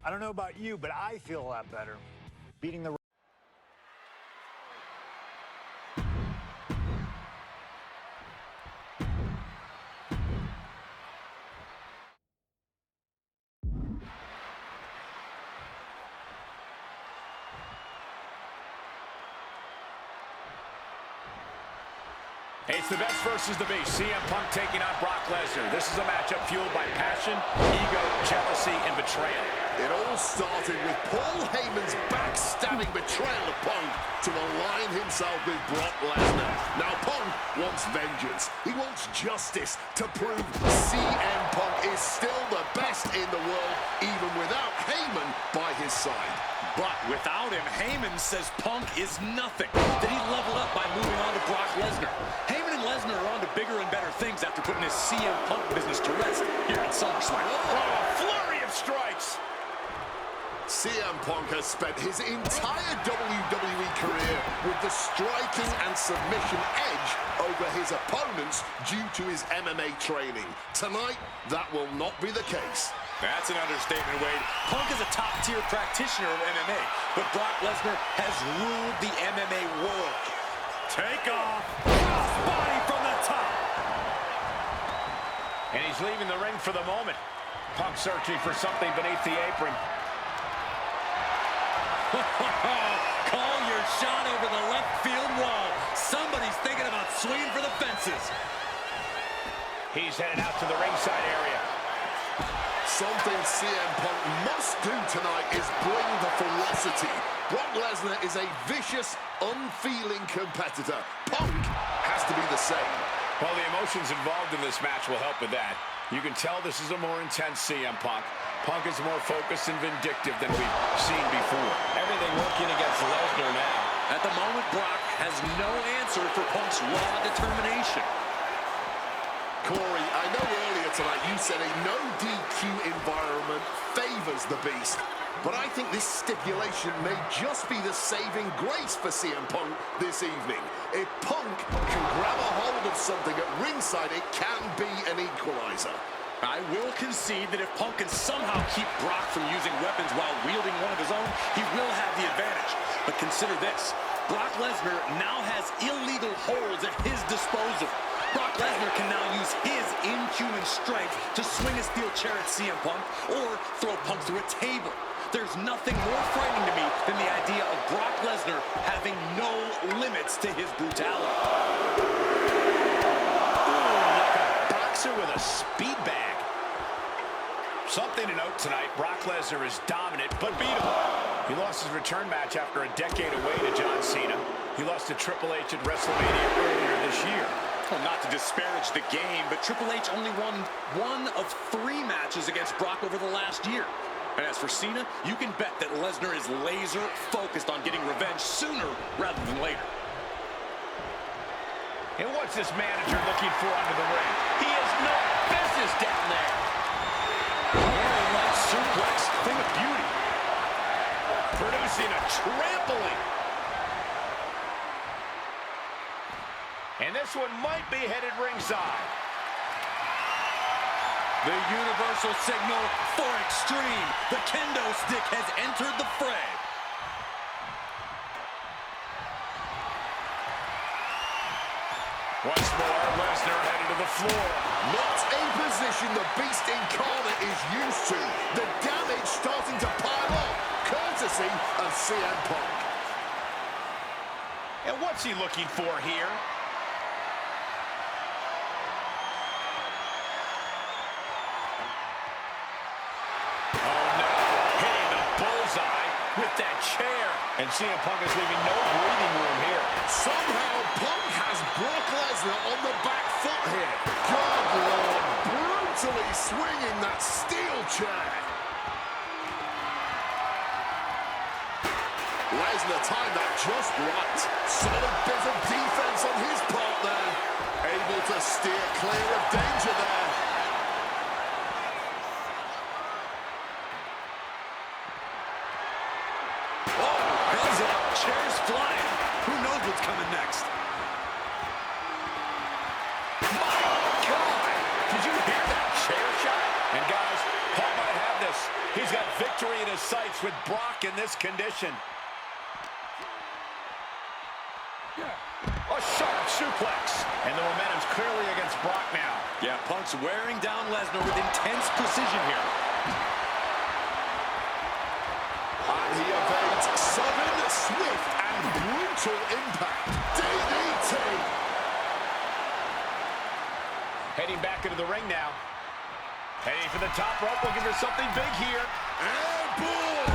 I don't know about you, but I feel a lot better beating the... It's the best versus the beast. CM Punk taking on Brock Lesnar. This is a matchup fueled by passion, ego, jealousy, and betrayal. It all started with Paul Heyman's backstabbing betrayal of Punk to align himself with Brock Lesnar. Now Punk wants vengeance. He wants justice to prove CM Punk is still the best in the world, even without Heyman by his side. But without him, Heyman says Punk is nothing. That he leveled up by moving on to Brock Lesnar. Heyman and Lesnar are on to bigger and better things after putting his CM Punk business to rest here at SummerSlam. Oh, a flurry of strikes. CM Punk has spent his entire WWE career with the striking and submission edge over his opponents due to his MMA training. Tonight, that will not be the case. That's an understatement, Wade. Punk is a top-tier practitioner of MMA, but Brock Lesnar has ruled the MMA world. Take off. Crossbody from the top. And he's leaving the ring for the moment. Punk searching for something beneath the apron. Call your shot over the left field wall. Somebody's thinking about swinging for the fences. He's headed out to the ringside area. Something CM Punk must do tonight is bring the ferocity. Brock Lesnar is a vicious, unfeeling competitor. Punk has to be the same. Well, the emotions involved in this match will help with that. You can tell this is a more intense CM Punk. Punk is more focused and vindictive than we've seen before. Everything working against Lesnar now. At the moment, Brock has no answer for Punk's raw determination. Corey, I know earlier tonight you said a no DQ environment favors the beast, but I think this stipulation may just be the saving grace for CM Punk this evening. If Punk can grab a hold of something at ringside, it can be an equalizer. I will concede that if Punk can somehow keep Brock from using weapons while wielding one of his own, he will have the advantage. But consider this. Brock Lesnar now has illegal holds at his disposal. Brock Lesnar can now use his inhuman strength to swing a steel chair at CM Punk or throw Punk through a table. There's nothing more frightening to me than the idea of Brock Lesnar having no limits to his brutality. Ooh, like a boxer with a speed bag. Something to note tonight, Brock Lesnar is dominant but beatable. He lost his return match after a decade away to John Cena. He lost to Triple H at WrestleMania earlier this year. Well, not to disparage the game, but Triple H only won 1 of 3 matches against Brock over the last year. And as for Cena, you can bet that Lesnar is laser focused on getting revenge sooner rather than later. And what's this manager looking for under the ring? He has no business down there. Northern suplex, thing of beauty. Producing a trampling. And this one might be headed ringside. The universal signal for extreme. The kendo stick has entered the fray. Once more, Lesnar headed to the floor. Not a position the Beast Incarnate is used to. The damage starting to pile up, courtesy of CM Punk. And what's he looking for here? Oh no, hitting the bullseye with that chair. And CM Punk is leaving no breathing room here. Somehow Punk has Brock Lesnar on the back foot here. Good Lord, brutally swinging that steel chair. Lesnar timed that just right. Solid bit of defense on his part there. Able to steer clear of danger there. Oh, heads up, chairs flying. Who knows what's coming next? My God! Did you hear that chair shot? And guys, Paul might have this. He's got victory in his sights with Brock in this condition. A sharp suplex. And the momentum's clearly against Brock now. Yeah, Punk's wearing down Lesnar with intense precision here. And he evades sudden, swift, and brutal impact. DDT. Heading back into the ring now. Heading for the top rope, looking for something big here. And boom!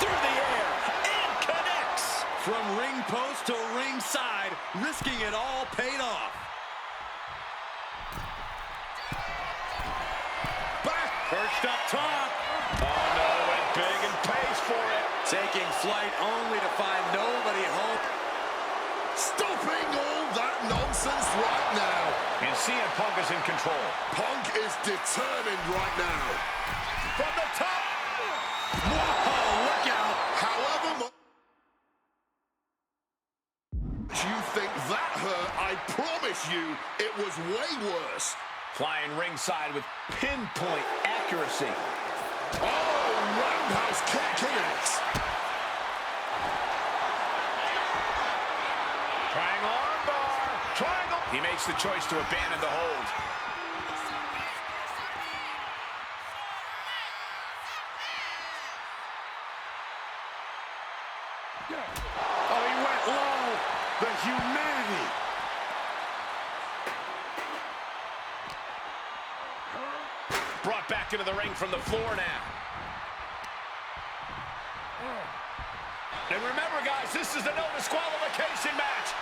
Through the air, and connects. From ring post to ringside, risking it all paid off. Back. Perched up top. Oh no, went big and pays for it. Taking flight only to find nobody home. Stopping all that nonsense right now. And CM Punk is in control. Punk is determined right now. From the top. Whoa, look out. However much you think that hurt, I promise you it was way worse. Flying ringside with pinpoint accuracy. Oh, roundhouse kick connects. Triangle armbar. Triangle. He makes the choice to abandon the hold. Oh, he went low. The humanity. Brought back into the ring from the floor now. And remember, guys, this is a no disqualification match.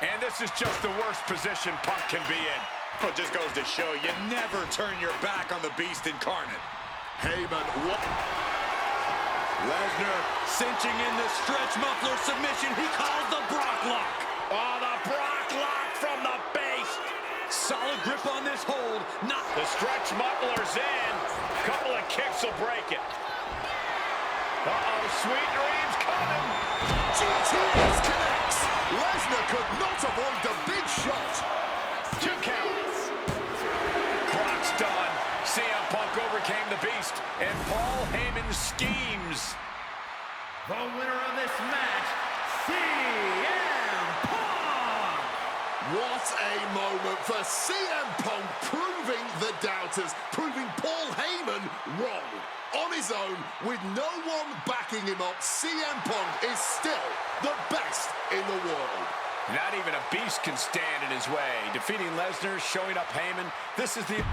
And this is just the worst position Punk can be in. Well, it just goes to show you never turn your back on the beast incarnate. Heyman, what? Lesnar cinching in the stretch muffler submission. He calls the Brock lock. Oh, the Brock lock from the base. Solid grip on this hold. Not The stretch muffler's in. Couple of kicks will break it. Uh-oh, sweet dreams coming. GTS connects. Lesnar could not avoid the big shot. 2 counts. Brock's done. CM Punk overcame the beast, and Paul Heyman schemes. The winner of this match, CM Punk! What a moment for CM Punk, proving the doubters, proving Paul Heyman wrong. On his own, with no one backing him up, CM Punk is still the best in the world. Not even a beast can stand in his way. Defeating Lesnar, showing up Heyman. This is the...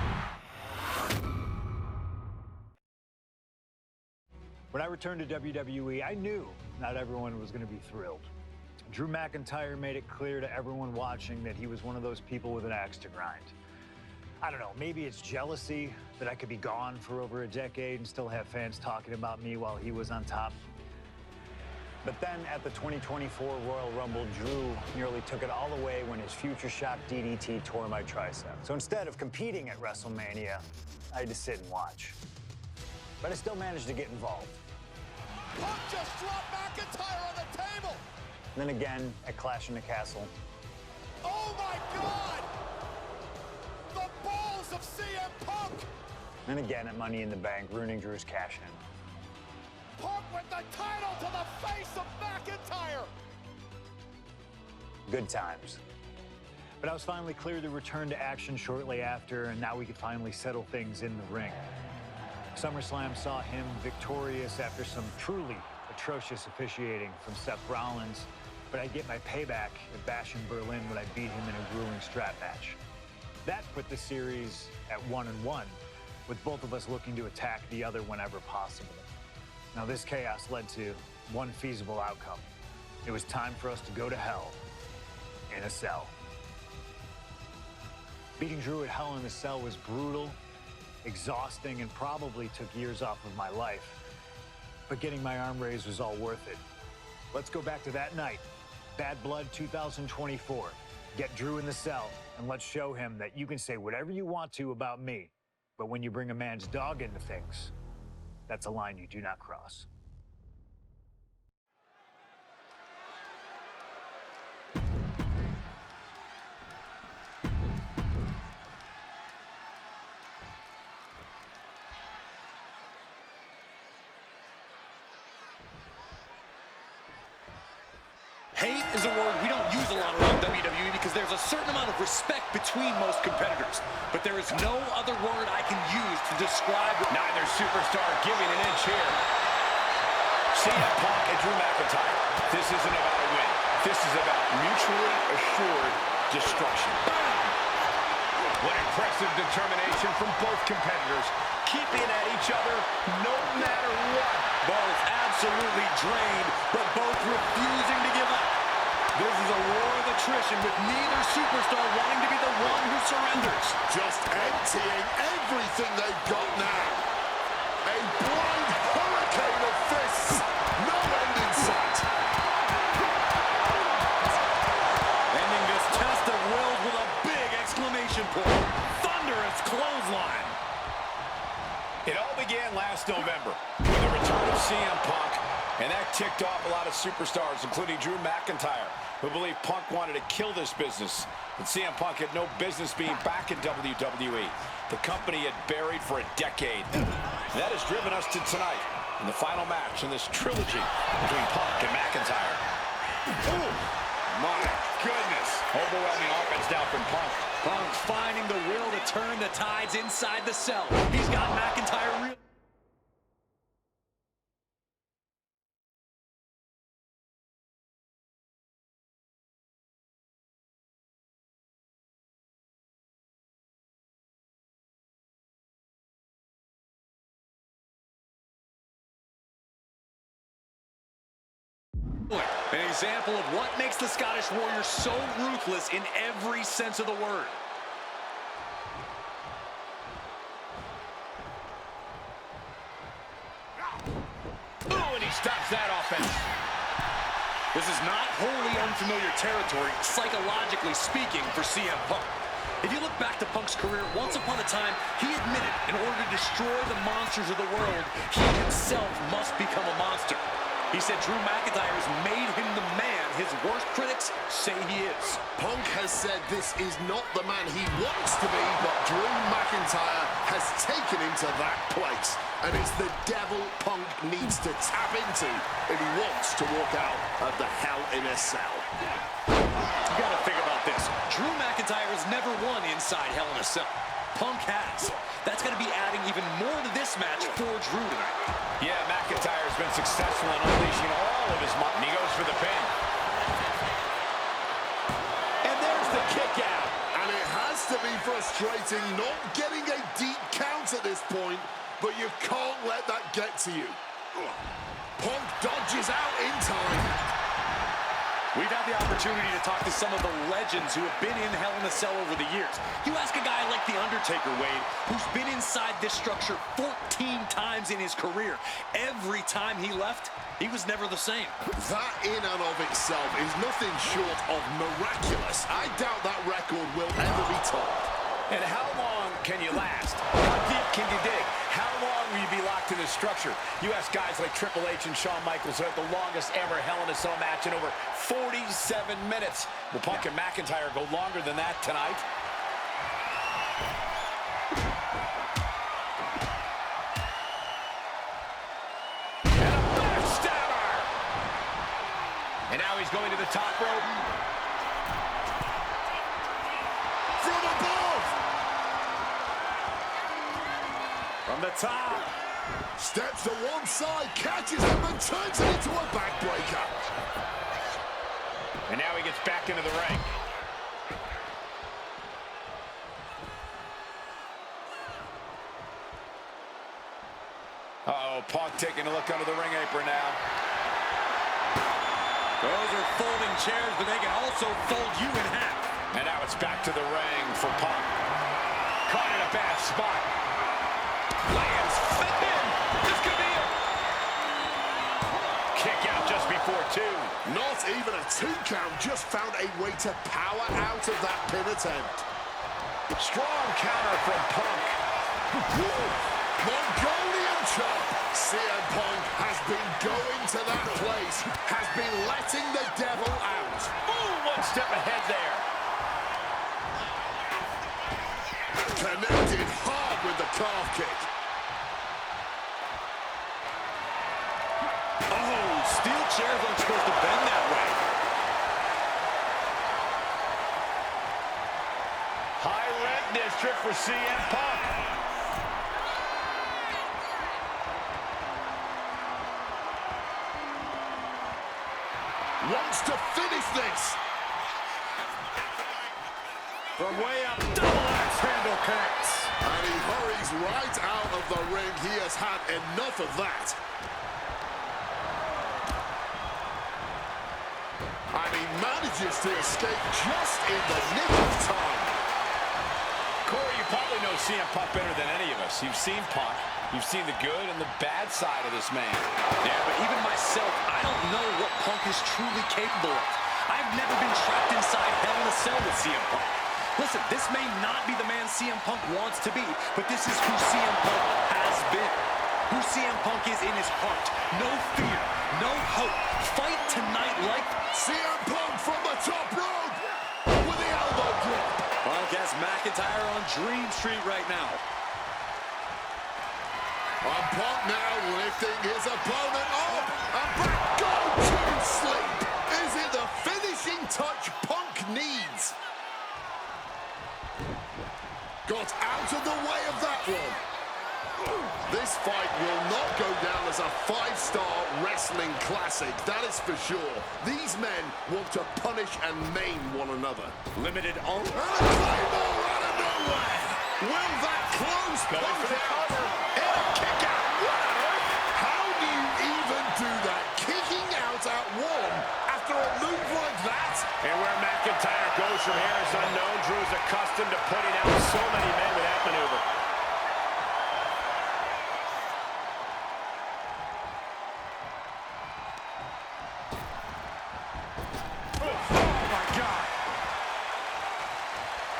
When I returned to WWE, I knew not everyone was going to be thrilled. Drew McIntyre made it clear to everyone watching that he was one of those people with an axe to grind. I don't know, maybe it's jealousy that I could be gone for over a decade and still have fans talking about me while he was on top. But then at the 2024 Royal Rumble, Drew nearly took it all away when his Future Shock DDT tore my tricep. So instead of competing at WrestleMania, I had to sit and watch. But I still managed to get involved. Punk just dropped McIntyre on the table! And then again at Clash in the Castle. Oh my God! The balls of CM Punk! And again at Money in the Bank, ruining Drew's cash-in. Punk with the title to the face of McIntyre! Good times. But I was finally cleared to return to action shortly after, and now we could finally settle things in the ring. SummerSlam saw him victorious after some truly atrocious officiating from Seth Rollins, but I'd get my payback at Bash in Berlin when I beat him in a grueling strap match. That put the series at 1-1, with both of us looking to attack the other whenever possible. Now this chaos led to one feasible outcome. It was time for us to go to hell in a cell. Beating Drew at Hell in a Cell was brutal, exhausting, and probably took years off of my life. But getting my arm raised was all worth it. Let's go back to that night. Bad Blood 2024. Get Drew in the cell, and let's show him that you can say whatever you want to about me, but when you bring a man's dog into things, that's a line you do not cross. is a word we don't use a lot around WWE because there's a certain amount of respect between most competitors. But there is no other word I can use to describe neither superstar giving an inch here. CM Punk and Drew McIntyre. This isn't about a win. This is about mutually assured destruction. What impressive determination from both competitors, keeping at each other no matter what. Both absolutely drained, but both refusing to give up. This is a war of attrition with neither superstar wanting to be the one who surrenders. Just emptying everything they've got now. A blind hurricane of fists. No end in sight. Ending this test of wills with a big exclamation point. Thunderous clothesline. It all began last November with the return of CM Punk, and that ticked off a lot of superstars, including Drew McIntyre, who believed Punk wanted to kill this business. And CM Punk had no business being back in WWE. The company had buried for a decade. And that has driven us to tonight in the final match in this trilogy between Punk and McIntyre. Ooh, my goodness. Overwhelming offense down from Punk. Punk finding the will to turn the tides inside the cell. He's got McIntyre real. An example of what makes the Scottish Warrior so ruthless in every sense of the word. Ooh, and he stops that offense. This is not wholly unfamiliar territory, psychologically speaking, for CM Punk. If you look back to Punk's career, once upon a time, he admitted in order to destroy the monsters of the world, he himself must become a monster. He said Drew McIntyre has made him the man his worst critics say he is. Punk has said this is not the man he wants to be, but Drew McIntyre has taken him to that place. And it's the devil Punk needs to tap into if he wants to walk out of the Hell in a Cell. You gotta think about this. Drew McIntyre has never won inside Hell in a Cell. Punk has. That's going to be adding even more to this match for Drew tonight. Yeah, McIntyre's been successful in unleashing all of his might. And he goes for the pin. And there's the kick out. And it has to be frustrating not getting a deep count at this point, but you can't let that get to you. Punk dodges out in time. We've had the opportunity to talk to some of the legends who have been in Hell in a Cell over the years. You ask a guy like The Undertaker, Wade, who's been inside this structure 14 times in his career. Every time he left, he was never the same. That in and of itself is nothing short of miraculous. I doubt that record will ever be topped. And how long can you last? How deep can you dig? How long will you be locked in this structure? You ask guys like Triple H and Shawn Michaels who had the longest ever Hell in a Cell match in over 47 minutes. Will Punk and McIntyre go longer than that tonight? And a backstabber! And now he's going to the top rope. From above! From the top. Steps to one side, catches him and turns it into a backbreaker. And now he gets back into the ring. Uh-oh, Punk taking a look under the ring apron now. Those are folding chairs, but they can also fold you in half. And now it's back to the ring for Punk. Caught in a bad spot. Lands in. This could be it. Kick out just before two. Not even a 2 count, just found a way to power out of that pin attempt. Strong counter from Punk. Mongolian chop. CM Punk has been going to that place, has been letting the devil out. Ooh, one step ahead there. Connected hard with the calf kick. Oh, steel chairs aren't supposed to bend that way. district for CM Punk. Wants to finish this. From way up, double axe handle connects. And he hurries right out of the ring. He has had enough of that. And he manages to escape just in the nick of time. Corey, you probably know CM Punk better than any of us. You've seen Punk. You've seen the good and the bad side of this man. Yeah, but even myself, I don't know what Punk is truly capable of. I've never been trapped inside Hell in a Cell with CM Punk. Listen, this may not be the man CM Punk wants to be, but this is who CM Punk has been. Who CM Punk is in his heart. No fear, no hope. Fight tonight like CM Punk from the top rope with the elbow drop. Punk has McIntyre on Dream Street right now. And Punk now lifting his opponent up and back. Go to sleep. Is it the finishing touch Punk needs? Got out of the way of that one. This fight will not go down as a 5-star wrestling classic, that is for sure. These men want to punish and maim one another. Limited on. And a claymore out of nowhere. Will that close Going Punk for the out? cover. And a kick out. What on earth? How do you even do that? Kicking out at one after a move like that? And where McIntyre goes from here is unknown. Drew's accustomed to putting out so many men with that maneuver.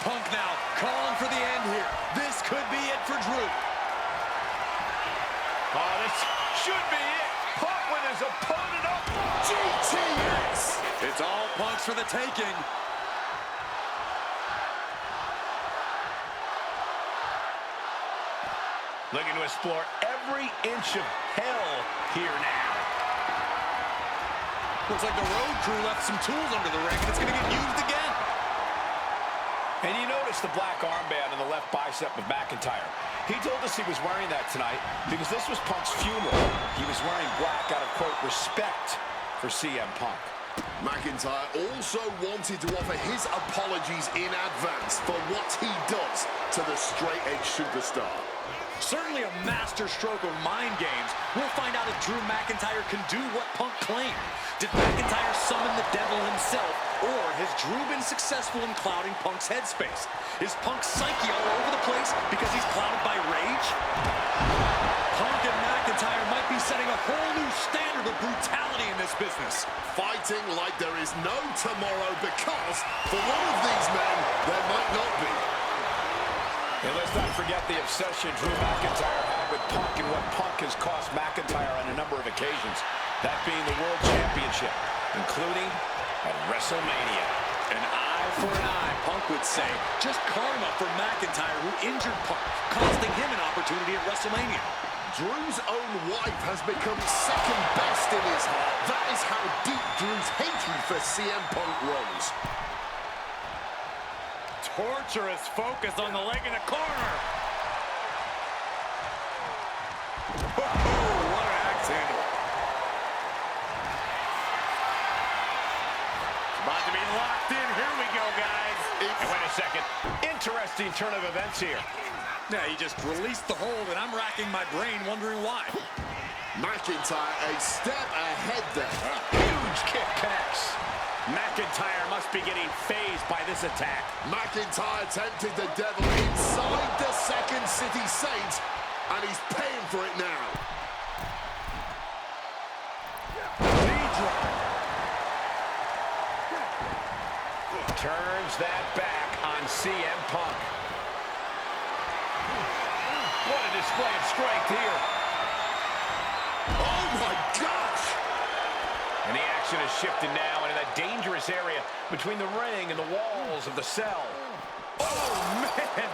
Punk now calling for the end here. This could be it for Drew. Oh, this should be it. Punk with his opponent up. GTS! It's all Punk's for the taking. Looking to explore every inch of hell here now. Looks like the road crew left some tools under the ring, and it's going to get used again. And you notice the black armband on the left bicep of McIntyre. He told us he was wearing that tonight because this was Punk's funeral. He was wearing black out of, quote, respect for CM Punk. McIntyre also wanted to offer his apologies in advance for what he does to the straight-edge superstar. Certainly a master stroke of mind games. We'll find out if Drew McIntyre can do what Punk claimed. Did McIntyre summon the devil himself, or has Drew been successful in clouding Punk's headspace? Is Punk's psyche all over the place because he's clouded by rage? Punk and McIntyre might be setting a whole new standard of brutality in this business. Fighting like there is no tomorrow because, for one of these men, there might not be. And let's not forget the obsession Drew McIntyre had with Punk and what Punk has cost McIntyre on a number of occasions. That being the World Championship, including at WrestleMania. An eye for an eye, Punk would say. Just karma for McIntyre, who injured Punk, costing him an opportunity at WrestleMania. Drew's own wife has become second best in his heart. That is how deep Drew's hatred for CM Punk runs. Torturous focus on the leg in the corner. Oh, what an axe handle. About to be locked in. Here we go, guys. And wait a second. Interesting turn of events here. Yeah, he just released the hold, and I'm racking my brain wondering why. McIntyre a step ahead there. Huge kick connects. McIntyre must be getting phased by this attack. McIntyre tempted the devil inside the Second City Saints, and he's paying for it now. Knee drop. Turns that back on CM Punk. What a display of strength here. Oh my gosh! And the action has shifted now into that dangerous area between the ring and the walls of the cell. Oh, man!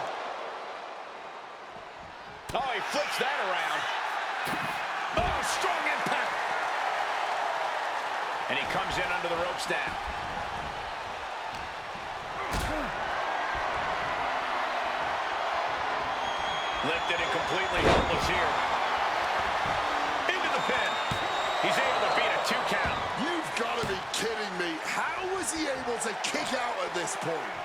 Oh, he flips that around. Oh, strong impact. And he comes in under the ropes now. Lifted and completely helpless here. Into the pin. He's able to beat a 2 count. You've got to be kidding me. How was he able to kick out at this point?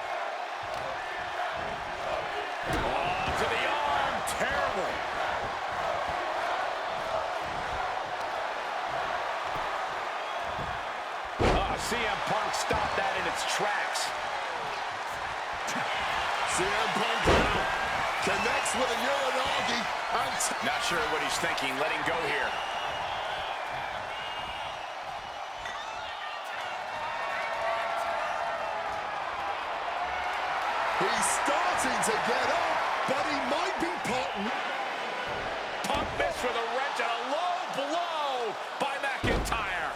Oh, to the arm. Terrible. CM Punk stopped that in its tracks. CM Punk now connects with a Uranagi. Not sure what he's thinking, letting go here. He's starting to get up, but he might be potting. Punk missed with a wrench and a low blow by McIntyre.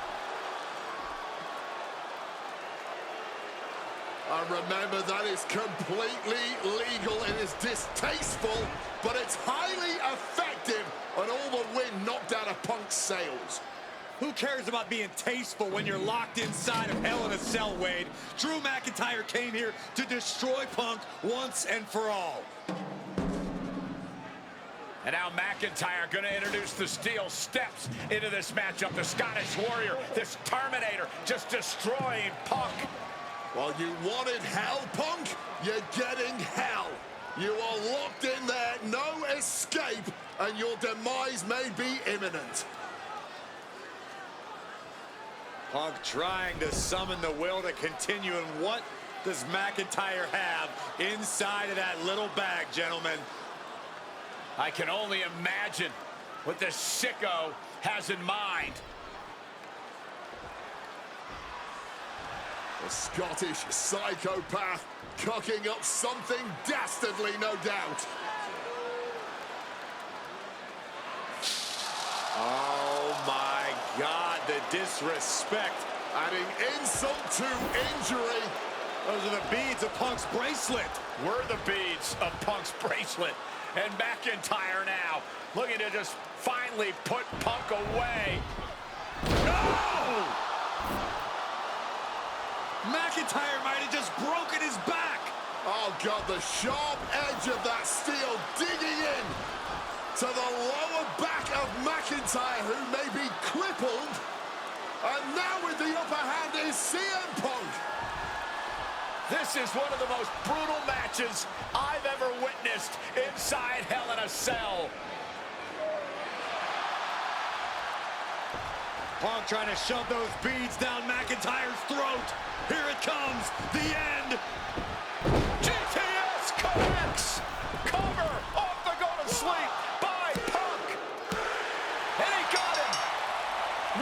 And remember, that is completely legal. It is distasteful, but it's highly effective, and all the wind knocked out of Punk's sails. Who cares about being tasteful when you're locked inside of Hell in a Cell, Wade? Drew McIntyre came here to destroy Punk once and for all. And now McIntyre going to introduce the steel steps into this matchup. The Scottish Warrior, this Terminator, just destroying Punk. Well, you wanted hell, Punk? You're getting hell. You are locked in there, no escape, and your demise may be imminent. Punk trying to summon the will to continue, and what does McIntyre have inside of that little bag, gentlemen? I can only imagine what this sicko has in mind. The Scottish psychopath cooking up something dastardly, no doubt. Oh my God, the disrespect. Adding insult to injury. Those are the beads of Punk's bracelet. Were the beads of Punk's bracelet. And McIntyre now looking to just finally put Punk away. No! McIntyre might have just broken his back. Oh, God, the sharp edge of that steel digging in to the lower back of McIntyre, who may be crippled. And now with the upper hand is CM Punk. This is one of the most brutal matches I've ever witnessed inside Hell in a Cell. Punk trying to shove those beads down McIntyre's throat. Here it comes, the end. GTS connects. Cover off the go to sleep by Punk. And he got him.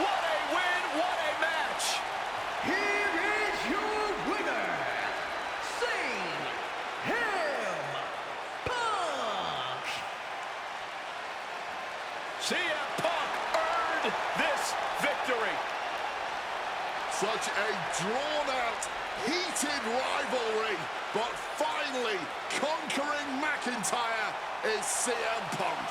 What a win, what a match. Here is your winner, CM Punk. CM Punk earned this victory. Such a drawn-out, heated rivalry, but finally conquering McIntyre is CM Punk.